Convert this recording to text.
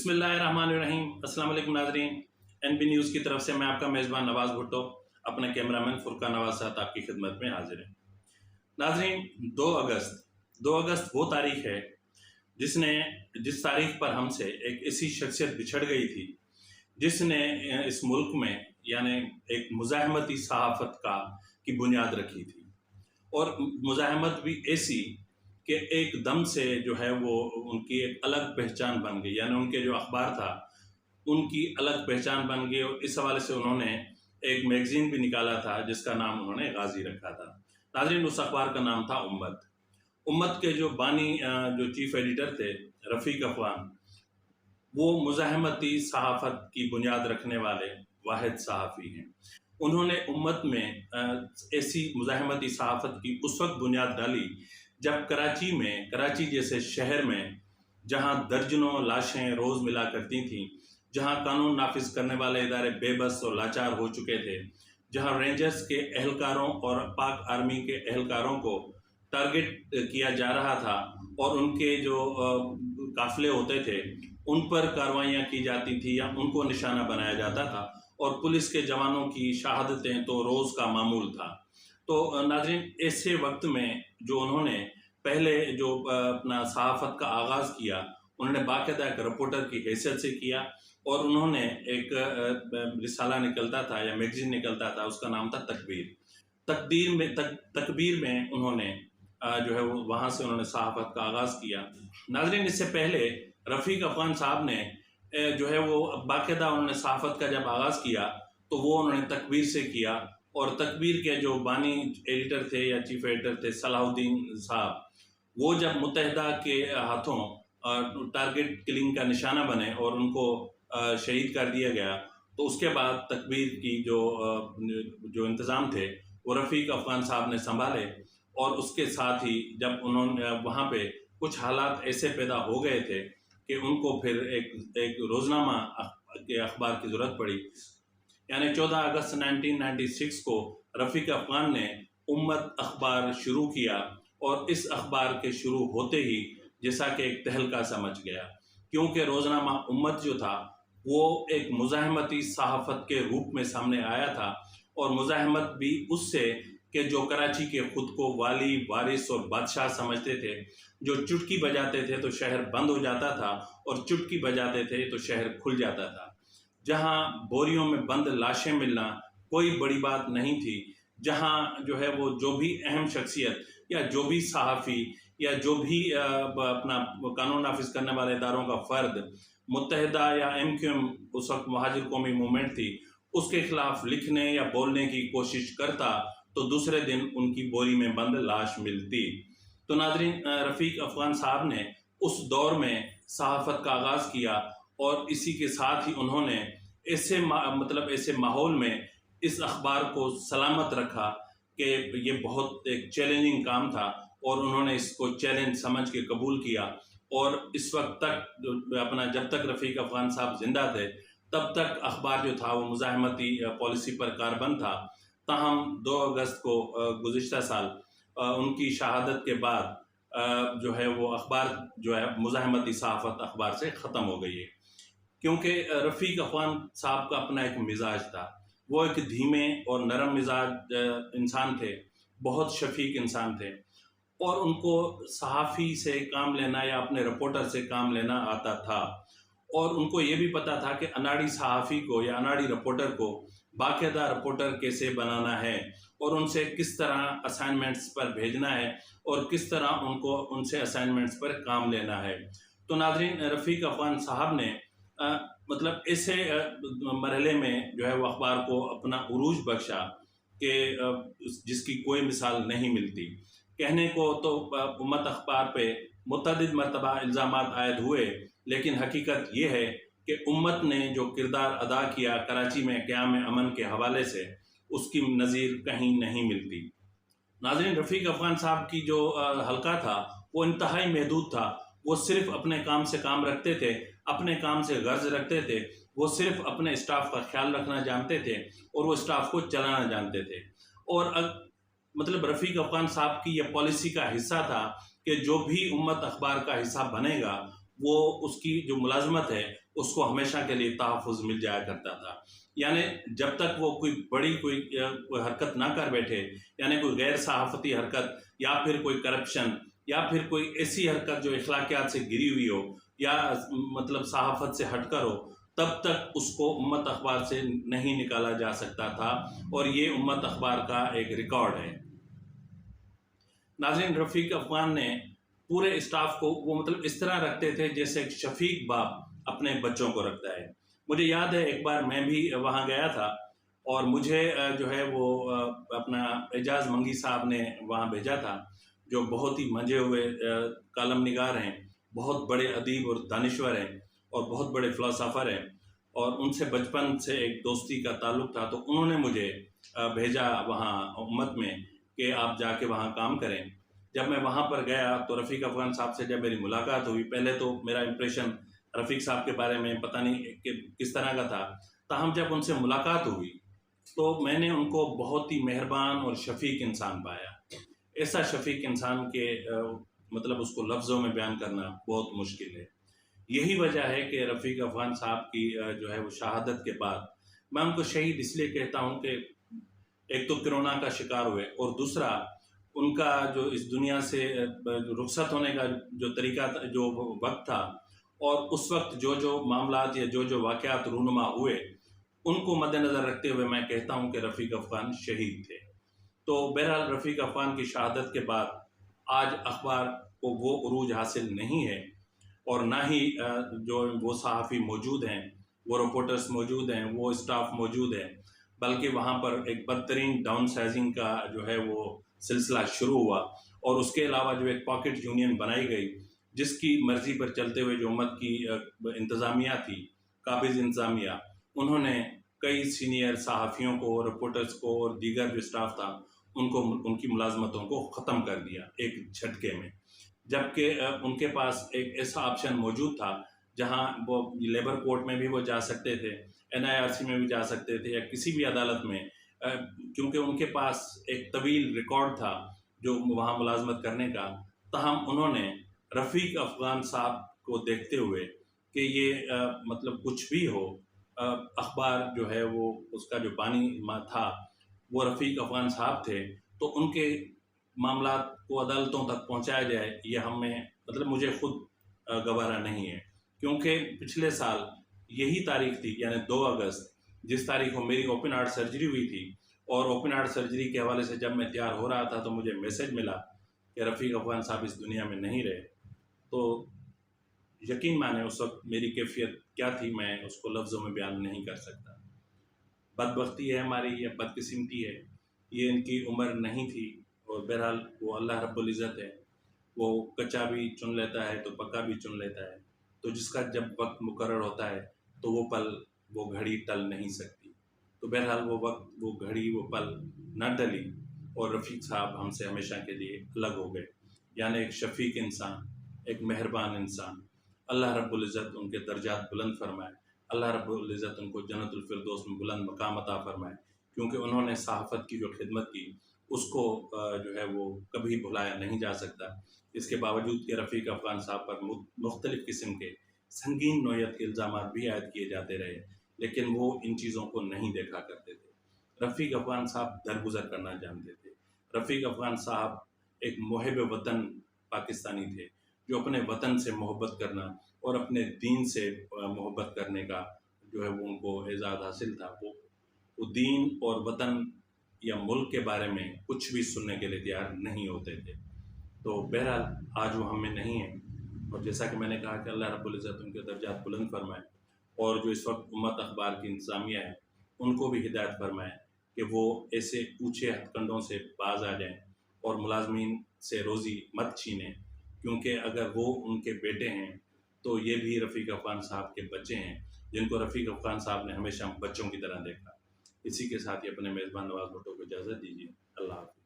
बिस्मिल्लाहिर्रहमानिर्रहीम। अस्सलाम वालेकुम नाज़रीन, एनबी न्यूज़ की तरफ से मैं आपका मेज़बान नवाज़ भुट्टो अपने कैमरामैन फुरकान नवाज़ साथ आपकी खिदमत में हाजिर है। नाज़रीन, 2 अगस्त वो तारीख है जिस तारीख पर हमसे एक ऐसी शख्सियत बिछड़ गई थी जिसने इस मुल्क में यानी एक मुज़ाहमती सहाफ़त की बुनियाद रखी थी, और मुज़ाहमत भी ऐसी कि एकदम से जो है वो उनकी एक अलग पहचान बन गई, यानी उनके जो अखबार था उनकी अलग पहचान बन गई। और इस हवाले से उन्होंने एक मैगज़ीन भी निकाला था जिसका नाम उन्होंने गाज़ी रखा था। नाज़रीन, उस अखबार का नाम था उम्मत। उम्मत के जो बानी जो चीफ एडिटर थे रफ़ीक अफ़गान, वो मुज़ाहमती सहाफ़त की बुनियाद रखने वाले वाहिद सहाफ़ी हैं। उन्होंने उम्मत में ऐसी मुज़ाहमती सहाफ़त की उस वक्त बुनियाद डाली जब कराची जैसे शहर में, जहां दर्जनों लाशें रोज़ मिला करती थीं, जहां कानून नाफिज करने वाले इदारे बेबस और लाचार हो चुके थे, जहां रेंजर्स के एहलकारों और पाक आर्मी के एहलकारों को टारगेट किया जा रहा था और उनके जो काफिले होते थे उन पर कार्रवाइयाँ की जाती थी या उनको निशाना बनाया जाता था, और पुलिस के जवानों की शहादतें तो रोज़ का मामूल था। तो नाज़रीन, ऐसे वक्त में जो उन्होंने पहले जो अपना सहाफ़त का आगाज़ किया, उन्होंने बाकायदा एक रिपोर्टर की हैसियत से किया, और उन्होंने एक रिसाला निकलता था या मैगज़ीन निकलता था, उसका नाम था तकबीर में उन्होंने जो है वो वहाँ से उन्होंने सहाफ़त का आगाज़ किया। नाज़रीन, इससे पहले रफ़ीक अफ़गान साहब ने जो है वो बाकायदा उन्होंने सहाफ़त का जब आगाज़ किया तो वो उन्होंने तकबीर से किया, और तकबीर के जो बानी एडिटर थे या चीफ एडिटर थे सलाहुद्दीन साहब, वो जब मुत्तहिदा के हाथों टारगेट किलिंग का निशाना बने और उनको शहीद कर दिया गया, तो उसके बाद तकबीर की जो इंतज़ाम थे वो रफ़ीक अफ़गान साहब ने संभाले। और उसके साथ ही जब उन्होंने वहाँ पे कुछ हालात ऐसे पैदा हो गए थे कि उनको फिर एक रोज़नामा के अखबार की ज़रूरत पड़ी। यानी 14 अगस्त 1996 को रफ़ीक अफ़गान ने उम्मत अखबार शुरू किया, और इस अखबार के शुरू होते ही जैसा कि एक तहलका समझ गया, क्योंकि रोज़नामा उम्मत जो था वो एक मुज़ाहमती सहाफ़त के रूप में सामने आया था, और मुज़ाहमत भी उससे कि जो कराची के ख़ुद को वाली, वारिस और बादशाह समझते थे, जो चुटकी बजाते थे तो शहर बंद हो जाता था और चुटकी बजाते थे तो शहर खुल जाता था, जहां बोरियों में बंद लाशें मिलना कोई बड़ी बात नहीं थी, जहां जो है वो जो भी अहम शख्सियत या जो भी सहाफ़ी या जो भी अपना कानून नाफिज करने वाले इदारों का फ़र्द मुत्तहिदा या MQM उस वक्त मुहाजिर कौमी मूवमेंट थी, उसके खिलाफ लिखने या बोलने की कोशिश करता तो दूसरे दिन उनकी बोरी में बंद लाश मिलती। तो नाज़रीन, रफ़ीक अफ़गान साहब ने उस दौर में सहाफ़त का आगाज़ किया, और इसी के साथ ही उन्होंने ऐसे माहौल में इस अखबार को सलामत रखा कि ये बहुत एक चैलेंजिंग काम था, और उन्होंने इसको चैलेंज समझ के कबूल किया। और इस वक्त तक जब तक रफ़ीक अफ़गान साहब जिंदा थे तब तक अखबार जो था वो मुज़ाहमती पॉलिसी पर कारबंद था। ताहम 2 अगस्त को गुज़िश्ता साल उनकी शहादत के बाद जो है वो अखबार जो है मुज़ाहमती सहाफ़त अखबार से ख़त्म हो गई है, क्योंकि रफ़ीक अफ़गान साहब का अपना एक मिजाज था। वो एक धीमे और नरम मिजाज इंसान थे, बहुत शफीक इंसान थे, और उनको सहाफ़ी से काम लेना या अपने रिपोर्टर से काम लेना आता था, और उनको ये भी पता था कि अनाड़ी सहाफ़ी को या अनाड़ी रिपोर्टर को बाकायदा रिपोर्टर कैसे बनाना है, और उनसे किस तरह असाइनमेंट्स पर भेजना है, और किस तरह उनसे असाइनमेंट्स पर काम लेना है। तो नाज़रीन, रफ़ीक अफ़गान साहब ने ऐसे मरहले में जो है वो अखबार को अपना उरूज बख्शा कि जिसकी कोई मिसाल नहीं मिलती। कहने को तो उम्मत अखबार पे मुतअद्दिद मरतबा इल्ज़ामात आयद हुए, लेकिन हकीकत ये है कि उम्मत ने जो किरदार अदा किया कराची में क़याम अमन के हवाले से, उसकी नज़ीर कहीं नहीं मिलती। नाज़रीन, रफ़ीक अफ़गान साहब की जो हल्का था वो इंतहाई महदूद था। वो सिर्फ़ अपने काम से काम रखते थे, अपने काम से गर्ज रखते थे, वो सिर्फ़ अपने स्टाफ का ख्याल रखना जानते थे और वो स्टाफ को चलाना जानते थे। और रफ़ीक अफ़गान साहब की यह पॉलिसी का हिस्सा था कि जो भी उम्मत अखबार का हिस्सा बनेगा वो उसकी जो मुलाजमत है उसको हमेशा के लिए तहफ़्फ़ुज़ मिल जाया करता था। यानी जब तक वो कोई बड़ी कोई हरकत ना कर बैठे, यानी कोई गैर सहाफ़ती हरकत या फिर कोई करप्शन या फिर कोई ऐसी हरकत जो अखलाकियात से गिरी हुई हो या मतलब सहाफ़त से हटकर हो, तब तक उसको उम्मत अखबार से नहीं निकाला जा सकता था, और ये उम्मत अखबार का एक रिकॉर्ड है। नाज़रीन, रफ़ीक अफ़गान ने पूरे स्टाफ को वो मतलब इस तरह रखते थे जैसे एक शफ़ीक बाप अपने बच्चों को रखता है। मुझे याद है एक बार मैं भी वहाँ गया था और मुझे जो है वो अपना एजाज़ मंगी साहब ने वहाँ भेजा था, जो बहुत ही मंझे हुए कालम निगार हैं, बहुत बड़े अदीब और दानिश्वर हैं और बहुत बड़े फ़िलॉसफ़र हैं, और उनसे बचपन से एक दोस्ती का ताल्लुक़ था। तो उन्होंने मुझे भेजा वहाँ उम्मत में कि आप जाके वहाँ काम करें। जब मैं वहाँ पर गया तो रफ़ीक अफ़गान साहब से जब मेरी मुलाकात हुई, पहले तो मेरा इम्प्रेशन रफ़ीक साहब के बारे में पता नहीं कि किस तरह का था। ताहम जब उनसे मुलाकात हुई तो मैंने उनको बहुत ही मेहरबान और शफ़ीक इंसान पाया। ऐसा शफ़ीक इंसान के मतलब उसको लफ्ज़ों में बयान करना बहुत मुश्किल है। यही वजह है कि रफ़ीक अफ़गान साहब की जो है वो शहादत के बाद मैं उनको शहीद इसलिए कहता हूँ कि एक तो कोरोना का शिकार हुए और दूसरा उनका जो इस दुनिया से रुखसत होने का जो तरीका था, जो वक्त था, और उस वक्त जो जो मामलात या जो जो वाक़यात रूनुमा हुए, उनको मद्देनज़र रखते हुए मैं कहता हूँ कि रफ़ीक अफ़गान शहीद थे। तो बहरहाल रफ़ीक अफ़गान की शहादत के बाद आज अखबार को वो उरूज हासिल नहीं है, और ना ही जो वो सहाफ़ी मौजूद हैं, वो रिपोर्टर्स मौजूद हैं, वो स्टाफ मौजूद है, बल्कि वहाँ पर एक बदतरीन डाउन साइजिंग का जो है वो सिलसिला शुरू हुआ। और उसके अलावा जो एक पॉकेट यूनियन बनाई गई, जिसकी मर्ज़ी पर चलते हुए जो उम्मत की इंतज़ामिया थी, काबिज़ इंतज़ामिया, उन्होंने कई सीनियर सहाफ़ियों को, रिपोर्टर्स को और दीगर जो स्टाफ था, उनको उनकी मुलाज़मतों को ख़त्म कर दिया एक झटके में। जबकि उनके पास एक ऐसा ऑप्शन मौजूद था जहां वो लेबर कोर्ट में भी वो जा सकते थे, एनआईआरसी में भी जा सकते थे, या किसी भी अदालत में, क्योंकि उनके पास एक तवील रिकॉर्ड था जो वहाँ मुलाजमत करने का। तहम उन्होंने रफ़ीक अफ़गान साहब को देखते हुए कि ये मतलब कुछ भी हो, अखबार जो है वो उसका जो बानी था वो रफ़ीक अफ़गान साहब थे, तो उनके मामलात को अदालतों तक पहुंचाया जाए, ये हमें मतलब मुझे खुद गवारा नहीं है। क्योंकि पिछले साल यही तारीख थी, यानी 2 अगस्त, जिस तारीख को मेरी ओपन हार्ट सर्जरी हुई थी, और ओपन हार्ट सर्जरी के हवाले से जब मैं तैयार हो रहा था तो मुझे मैसेज मिला कि रफ़ीक अफ़गान साहब इस दुनिया में नहीं रहे। तो यकीन माने उस वक्त मेरी कैफियत क्या थी, मैं उसको लफ्ज़ों में बयान नहीं कर सकता। बदबख्ती है हमारी या बदकिस्मती है, ये इनकी उम्र नहीं थी, और बहरहाल वो अल्लाह रब्बुल इज़्ज़त है, वो कच्चा भी चुन लेता है तो पक्का भी चुन लेता है। तो जिसका जब वक्त मुकर्रर होता है तो वो पल, वो घड़ी टल नहीं सकती। तो बहरहाल वो वक्त, वो घड़ी, वो पल न टली, और रफ़ीक साहब हमसे हमेशा के लिए अलग हो गए। यानी एक शफ़ीक इंसान, एक मेहरबान इंसान। अल्लाह रब्बुल इज़्ज़त उनके दर्जात बुलंद फरमाए, अल्लाह रब्बुल इज़्ज़त उनको जन्नतुल फ़िरदौस में बुलंद मकाम अता फरमाए, क्योंकि उन्होंने सहाफ़त की जो खिदमत की उसको जो है वो कभी भुलाया नहीं जा सकता। इसके बावजूद कि रफ़ीक अफ़गान साहब पर मुख्तलिफ़ किस्म के संगीन नौइयत के इल्ज़ामात भी आयद किए जाते रहे, लेकिन वो इन चीज़ों को नहीं देखा करते थे। रफ़ीक अफ़गान साहब दरगुज़र करना जानते थे। रफ़ीक अफ़गान साहब एक मुहिब वतन पाकिस्तानी थे, जो अपने वतन से मोहब्बत करना और अपने दीन से मोहब्बत करने का जो है वो उनको एज़ाज़ हासिल था। वो दीन और वतन या मुल्क के बारे में कुछ भी सुनने के लिए तैयार नहीं होते थे। तो बहरहाल आज वो हमें नहीं है, और जैसा कि मैंने कहा कि अल्लाह रब्बुल इज़्ज़त उनके दर्जात बुलंद फरमाए, और जो इस वक्त उम्मत अखबार की इंतज़ामिया है उनको भी हिदायत फरमाए कि वो ऐसे ऊँचे हथकंडों से बाज आ जाएँ और मुलाज़मीन से रोज़ी मत छीनें, क्योंकि अगर वो उनके बेटे हैं तो ये भी रफ़ीक अफ़गान साहब के बच्चे हैं, जिनको रफ़ीक अफ़गान साहब ने हमेशा बच्चों की तरह देखा। इसी के साथ ही अपने मेज़बान नवाज़ भुट्टो को इजाज़त दीजिए। अल्लाह हाफ़िज़।